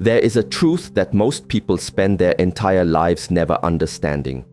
There is a truth that most people spend their entire lives never understanding.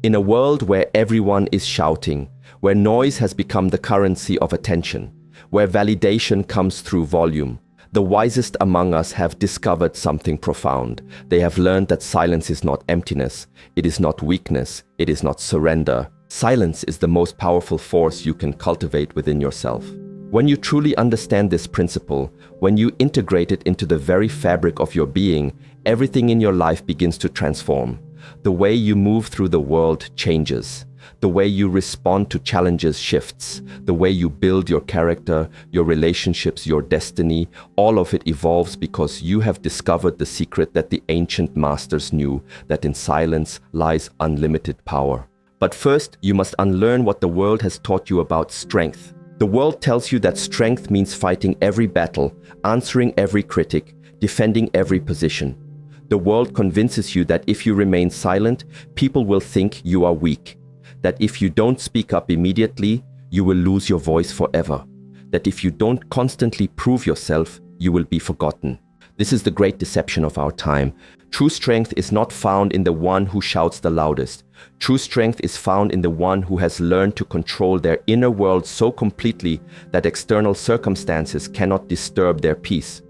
In a world where everyone is shouting, where noise has become the currency of attention, where validation comes through volume, the wisest among us have discovered something profound. They have learned that silence is not emptiness, it is not weakness, it is not surrender. Silence is the most powerful force you can cultivate within yourself. When you truly understand this principle, when you integrate it into the very fabric of your being, everything in your life begins to transform. The way you move through the world changes. The way you respond to challenges shifts. The way you build your character, your relationships, your destiny, all of it evolves because you have discovered the secret that the ancient masters knew, that in silence lies unlimited power. But first, you must unlearn what the world has taught you about strength. The world tells you that strength means fighting every battle, answering every critic, defending every position. The world convinces you that if you remain silent, people will think you are weak. That if you don't speak up immediately, you will lose your voice forever. That if you don't constantly prove yourself, you will be forgotten. This is the great deception of our time. True strength is not found in the one who shouts the loudest. True strength is found in the one who has learned to control their inner world so completely that external circumstances cannot disturb their peace.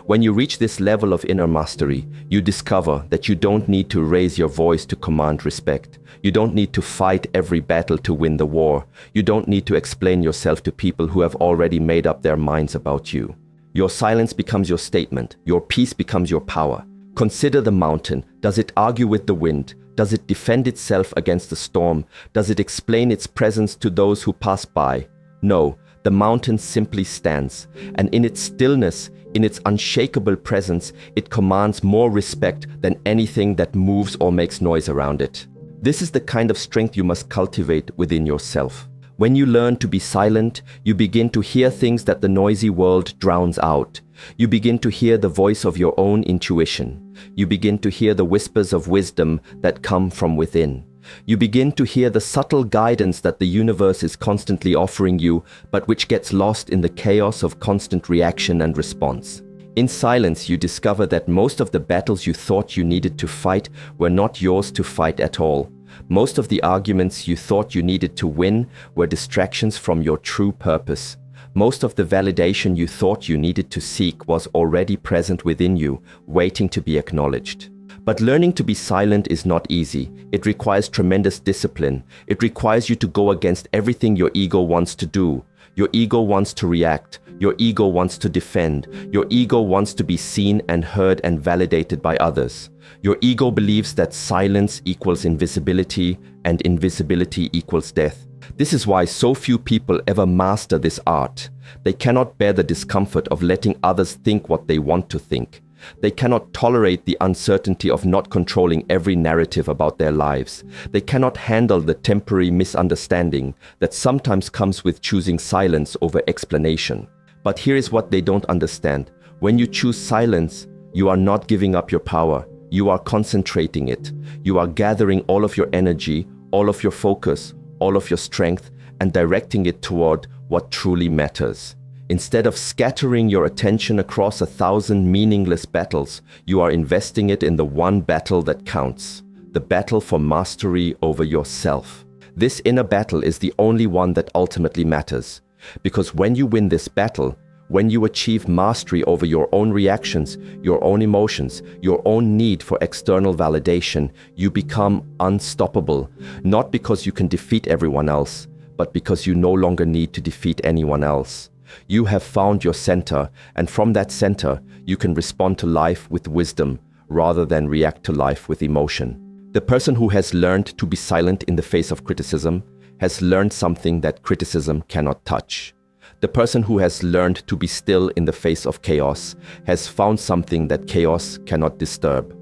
When you reach this level of inner mastery, you discover that you don't need to raise your voice to command respect. You don't need to fight every battle to win the war. You don't need to explain yourself to people who have already made up their minds about you. Your silence becomes your statement. Your peace becomes your power. Consider the mountain. Does it argue with the wind? Does it defend itself against the storm? Does it explain its presence to those who pass by? No, the mountain simply stands, and in its stillness, in its unshakable presence, it commands more respect than anything that moves or makes noise around it. This is the kind of strength you must cultivate within yourself. When you learn to be silent, you begin to hear things that the noisy world drowns out. You begin to hear the voice of your own intuition. You begin to hear the whispers of wisdom that come from within. You begin to hear the subtle guidance that the universe is constantly offering you, but which gets lost in the chaos of constant reaction and response. In silence, you discover that most of the battles you thought you needed to fight were not yours to fight at all. Most of the arguments you thought you needed to win were distractions from your true purpose. Most of the validation you thought you needed to seek was already present within you, waiting to be acknowledged. But learning to be silent is not easy. It requires tremendous discipline. It requires you to go against everything your ego wants to do. Your ego wants to react. Your ego wants to defend. Your ego wants to be seen and heard and validated by others. Your ego believes that silence equals invisibility and invisibility equals death. This is why so few people ever master this art. They cannot bear the discomfort of letting others think what they want to think. They cannot tolerate the uncertainty of not controlling every narrative about their lives. They cannot handle the temporary misunderstanding that sometimes comes with choosing silence over explanation. But here is what they don't understand. When you choose silence, you are not giving up your power. You are concentrating it. You are gathering all of your energy, all of your focus, all of your strength, and directing it toward what truly matters. Instead of scattering your attention across 1,000 meaningless battles, you are investing it in the one battle that counts, the battle for mastery over yourself. This inner battle is the only one that ultimately matters. Because when you win this battle, when you achieve mastery over your own reactions, your own emotions, your own need for external validation, you become unstoppable, not because you can defeat everyone else, but because you no longer need to defeat anyone else. You have found your center, and from that center, you can respond to life with wisdom rather than react to life with emotion. The person who has learned to be silent in the face of criticism has learned something that criticism cannot touch. The person who has learned to be still in the face of chaos has found something that chaos cannot disturb.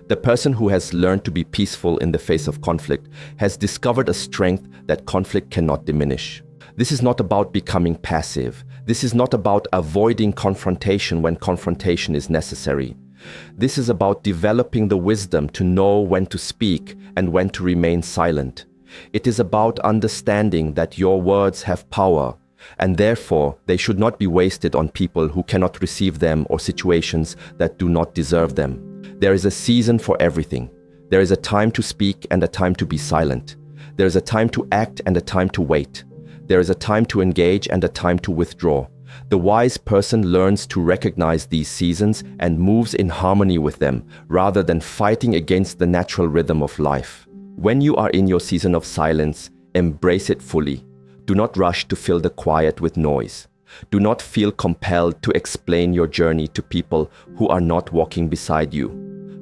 The person who has learned to be peaceful in the face of conflict has discovered a strength that conflict cannot diminish. This is not about becoming passive. This is not about avoiding confrontation when confrontation is necessary. This is about developing the wisdom to know when to speak and when to remain silent. It is about understanding that your words have power. and therefore they should not be wasted on people who cannot receive them or situations that do not deserve them. There is a season for everything. There is a time to speak and a time to be silent. There is a time to act and a time to wait. There is a time to engage and a time to withdraw. The wise person learns to recognize these seasons and moves in harmony with them, rather than fighting against the natural rhythm of life. When you are in your season of silence, embrace it fully. Do not rush to fill the quiet with noise. Do not feel compelled to explain your journey to people who are not walking beside you.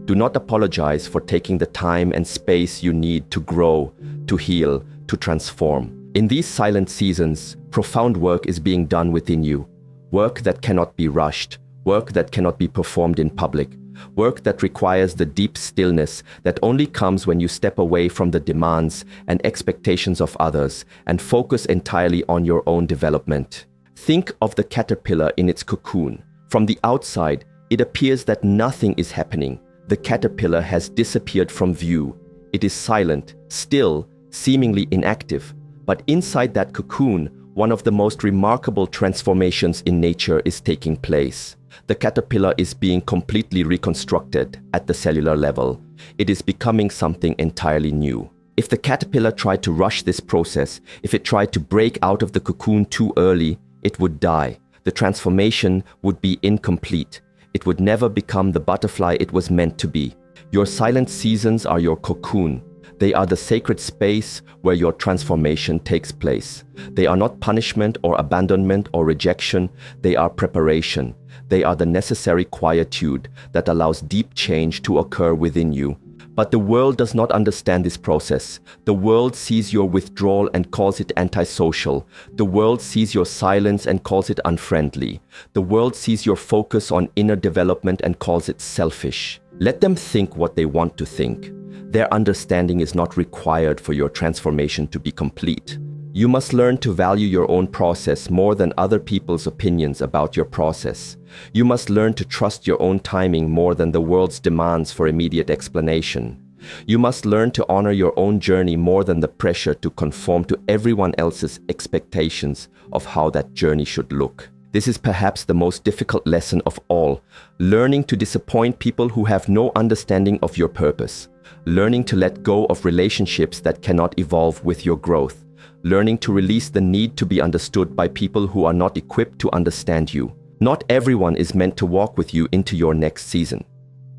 Do not apologize for taking the time and space you need to grow, to heal, to transform. In these silent seasons, profound work is being done within you. Work that cannot be rushed, work that cannot be performed in public, work that requires the deep stillness that only comes when you step away from the demands and expectations of others and focus entirely on your own development. Think of the caterpillar in its cocoon. From the outside, it appears that nothing is happening. The caterpillar has disappeared from view. It is silent, still, seemingly inactive. But inside that cocoon, one of the most remarkable transformations in nature is taking place. The caterpillar is being completely reconstructed at the cellular level. It is becoming something entirely new. If the caterpillar tried to rush this process, if it tried to break out of the cocoon too early, it would die. The transformation would be incomplete. It would never become the butterfly it was meant to be. Your silent seasons are your cocoon. They are the sacred space where your transformation takes place. They are not punishment or abandonment or rejection. They are preparation. They are the necessary quietude that allows deep change to occur within you. But the world does not understand this process. The world sees your withdrawal and calls it antisocial. The world sees your silence and calls it unfriendly. The world sees your focus on inner development and calls it selfish. Let them think what they want to think. Their understanding is not required for your transformation to be complete. You must learn to value your own process more than other people's opinions about your process. You must learn to trust your own timing more than the world's demands for immediate explanation. You must learn to honor your own journey more than the pressure to conform to everyone else's expectations of how that journey should look. This is perhaps the most difficult lesson of all, learning to disappoint people who have no understanding of your purpose. Learning to let go of relationships that cannot evolve with your growth. Learning to release the need to be understood by people who are not equipped to understand you. Not everyone is meant to walk with you into your next season.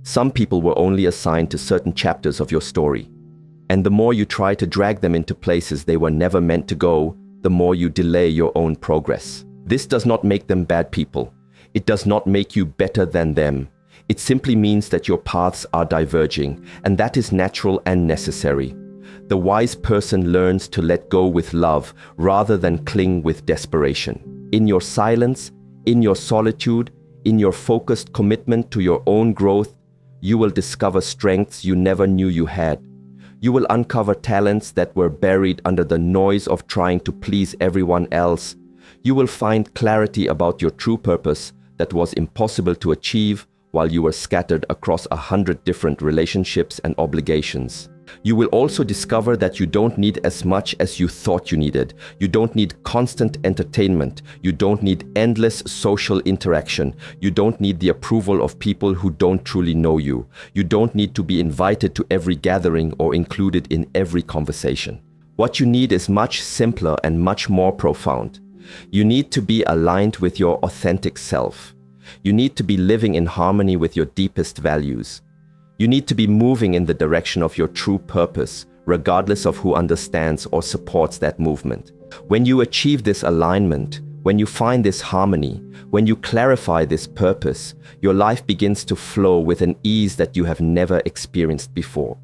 Some people were only assigned to certain chapters of your story. And the more you try to drag them into places they were never meant to go, the more you delay your own progress. This does not make them bad people. It does not make you better than them. It simply means that your paths are diverging, and that is natural and necessary. The wise person learns to let go with love rather than cling with desperation. In your silence, in your solitude, in your focused commitment to your own growth, you will discover strengths you never knew you had. You will uncover talents that were buried under the noise of trying to please everyone else. You will find clarity about your true purpose that was impossible to achieve while you were scattered across 100 different relationships and obligations. You will also discover that you don't need as much as you thought you needed. You don't need constant entertainment. You don't need endless social interaction. You don't need the approval of people who don't truly know you. You don't need to be invited to every gathering or included in every conversation. What you need is much simpler and much more profound. You need to be aligned with your authentic self. You need to be living in harmony with your deepest values. You need to be moving in the direction of your true purpose, regardless of who understands or supports that movement. When you achieve this alignment, when you find this harmony, when you clarify this purpose, your life begins to flow with an ease that you have never experienced before.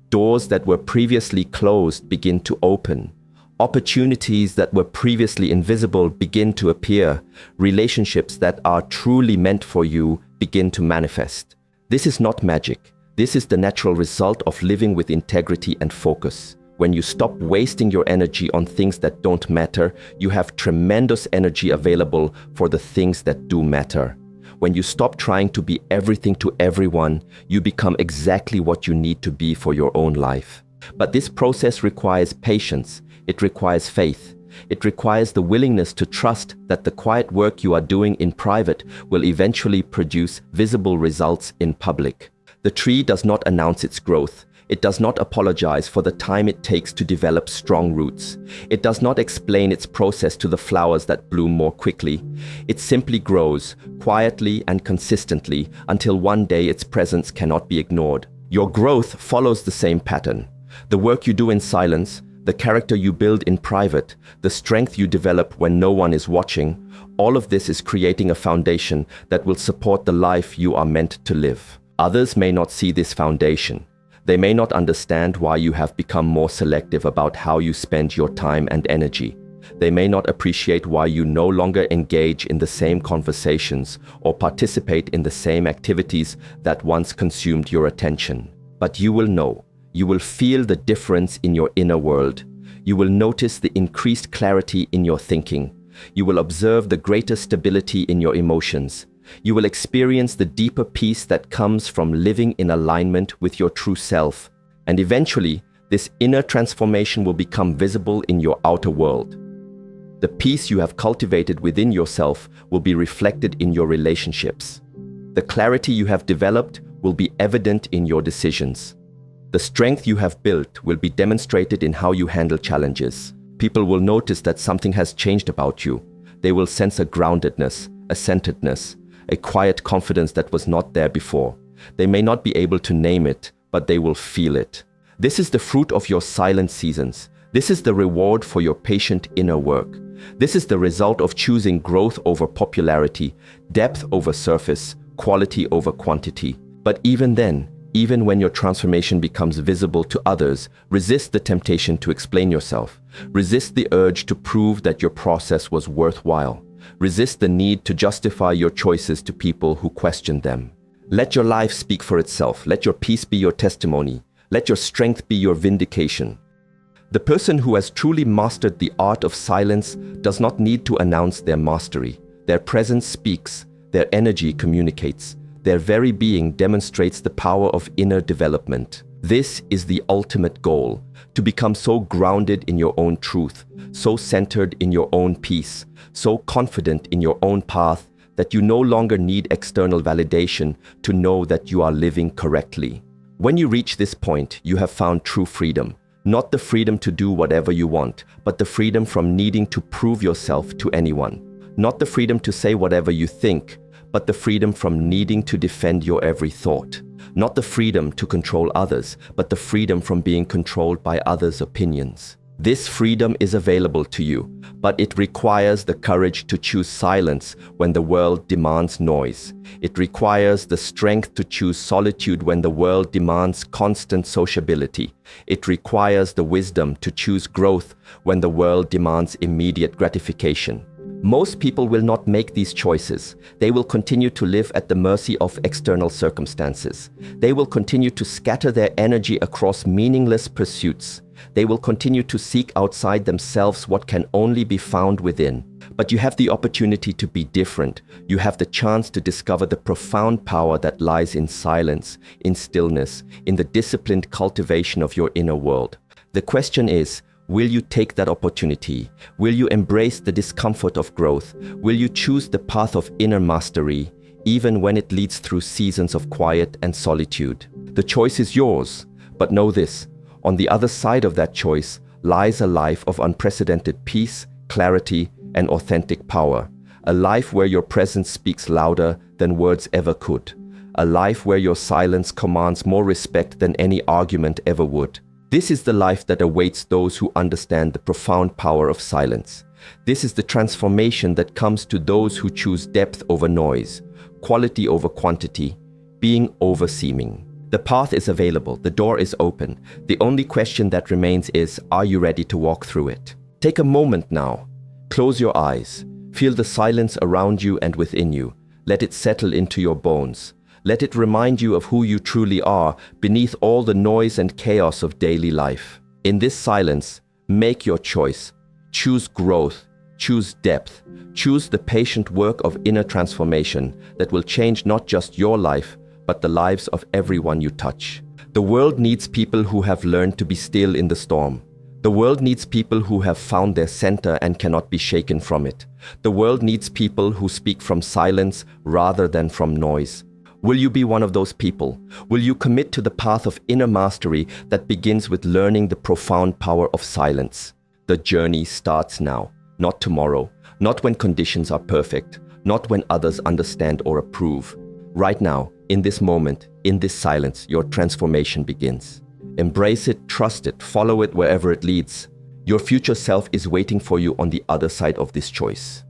Doors that were previously closed begin to open. Opportunities that were previously invisible begin to appear. Relationships that are truly meant for you begin to manifest. This is not magic. This is the natural result of living with integrity and focus. When you stop wasting your energy on things that don't matter, you have tremendous energy available for the things that do matter. When you stop trying to be everything to everyone, you become exactly what you need to be for your own life. But this process requires patience. It requires faith. It requires the willingness to trust that the quiet work you are doing in private will eventually produce visible results in public. The tree does not announce its growth. It does not apologize for the time it takes to develop strong roots. It does not explain its process to the flowers that bloom more quickly. It simply grows, quietly and consistently, until one day its presence cannot be ignored. Your growth follows the same pattern. The work you do in silence, the character you build in private, the strength you develop when no one is watching, all of this is creating a foundation that will support the life you are meant to live. Others may not see this foundation. They may not understand why you have become more selective about how you spend your time and energy. They may not appreciate why you no longer engage in the same conversations or participate in the same activities that once consumed your attention. But you will know. You will feel the difference in your inner world. You will notice the increased clarity in your thinking. You will observe the greater stability in your emotions. You will experience the deeper peace that comes from living in alignment with your true self. And eventually, this inner transformation will become visible in your outer world. The peace you have cultivated within yourself will be reflected in your relationships. The clarity you have developed will be evident in your decisions. The strength you have built will be demonstrated in how you handle challenges. People will notice that something has changed about you. They will sense a groundedness, a centeredness, a quiet confidence that was not there before. They may not be able to name it, but they will feel it. This is the fruit of your silent seasons. This is the reward for your patient inner work. This is the result of choosing growth over popularity, depth over surface, quality over quantity. But even then, even when your transformation becomes visible to others, resist the temptation to explain yourself. Resist the urge to prove that your process was worthwhile. Resist the need to justify your choices to people who question them. Let your life speak for itself. Let your peace be your testimony. Let your strength be your vindication. The person who has truly mastered the art of silence does not need to announce their mastery. Their presence speaks. Their energy communicates. Their very being demonstrates the power of inner development. This is the ultimate goal, to become so grounded in your own truth, so centered in your own peace, so confident in your own path that you no longer need external validation to know that you are living correctly. When you reach this point, you have found true freedom. Not the freedom to do whatever you want, but the freedom from needing to prove yourself to anyone. Not the freedom to say whatever you think, but the freedom from needing to defend your every thought. Not the freedom to control others, but the freedom from being controlled by others' opinions. This freedom is available to you, but it requires the courage to choose silence when the world demands noise. It requires the strength to choose solitude when the world demands constant sociability. It requires the wisdom to choose growth when the world demands immediate gratification. Most people will not make these choices. They will continue to live at the mercy of external circumstances. They will continue to scatter their energy across meaningless pursuits. They will continue to seek outside themselves what can only be found within. But you have the opportunity to be different. You have the chance to discover the profound power that lies in silence, in stillness, in the disciplined cultivation of your inner world. The question is, will you take that opportunity? Will you embrace the discomfort of growth? Will you choose the path of inner mastery, even when it leads through seasons of quiet and solitude? The choice is yours, but know this, on the other side of that choice lies a life of unprecedented peace, clarity, and authentic power. A life where your presence speaks louder than words ever could. A life where your silence commands more respect than any argument ever would. This is the life that awaits those who understand the profound power of silence. This is the transformation that comes to those who choose depth over noise, quality over quantity, being over seeming. The path is available, the door is open. The only question that remains is, are you ready to walk through it? Take a moment now. Close your eyes. Feel the silence around you and within you. Let it settle into your bones. Let it remind you of who you truly are beneath all the noise and chaos of daily life. In this silence, make your choice. Choose growth. Choose depth. Choose the patient work of inner transformation that will change not just your life, but the lives of everyone you touch. The world needs people who have learned to be still in the storm. The world needs people who have found their center and cannot be shaken from it. The world needs people who speak from silence rather than from noise. Will you be one of those people? Will you commit to the path of inner mastery that begins with learning the profound power of silence? The journey starts now, not tomorrow, not when conditions are perfect, not when others understand or approve. Right now, in this moment, in this silence, your transformation begins. Embrace it, trust it, follow it wherever it leads. Your future self is waiting for you on the other side of this choice.